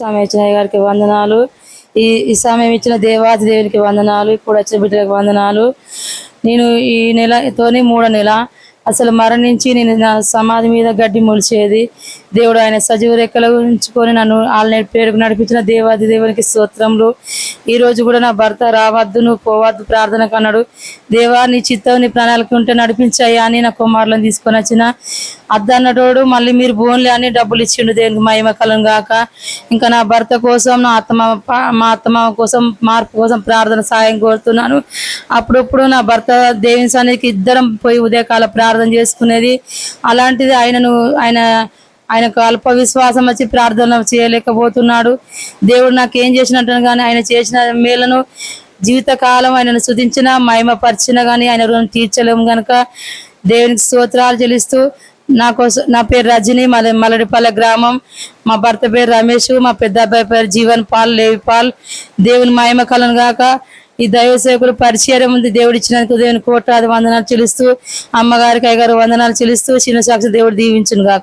సమయం ఇచ్చిన గారికి వందనాలు. ఈ సమయం ఇచ్చిన దేవాది దేవునికి వందనాలు. ఇప్పుడు వచ్చిన బిడ్డలకు వందనాలు. నేను ఈ నెలతోని 3వ నెల అసలు మరణించి నేను నా సమాధి మీద గడ్డి మొలిచేది. దేవుడు ఆయన సజీవ రెక్కల ఉంచుకొని నన్ను పేరుకు నడిపించిన దేవాది దేవునికి స్తోత్రములు. ఈ రోజు కూడా నా భర్త రావద్దు, నువ్వు పోవద్దు ప్రార్థనకు అన్నాడు. దేవా నీ చిత్తం నీ ప్రణాళిక ఉంటే నడిపించాయా అని నా కుమారులను తీసుకొని వచ్చిన అద్దన్నటోడు మళ్ళీ మీరు బోన్లే అని డబ్బులు ఇచ్చిండు. దేవునికి మహిమ కలుగును గాక. ఇంకా నా భర్త కోసం మా అత్తమ్మ కోసం మార్పు కోసం ప్రార్థన సాయం కోరుతున్నాను. అప్పుడప్పుడు నా భర్త దేవుని సన్నిధికి ఇద్దరం పోయి ఉదయకాల ప్రార్థన చేసుకునేది. అలాంటిది ఆయనకు అల్ప విశ్వాసం వచ్చి ప్రార్థన చేయలేకపోతున్నాడు. దేవుడు నాకు ఏం చేసినట్టు కానీ ఆయన చేసిన మేలను జీవితకాలం ఆయనను స్తుతించిన మహిమపరిచిన కానీ ఆయన రుణం తీర్చలేము కనుక దేవునికి స్తోత్రాలు చెల్లిస్తూ నా పేరు రజని, మల్లడిపల్లె గ్రామం. మా భర్త పేరు రమేష్, మా పెద్ద అబ్బాయి పేరు జీవన్ పాల్, లేవి పాల్. దేవుని మహిమ కలను గాక. ఈ దైవ సేవకులు పరిచయం ఉంది. దేవుడు ఇచ్చినందుకు దేవుని కోట్లాది వందనాలు చెల్లిస్తూ, అమ్మగారికి అయ్యగారు వందనాలు చెల్లిస్తూ చిన్న సాక్షి దేవుడు దీవించును గాక.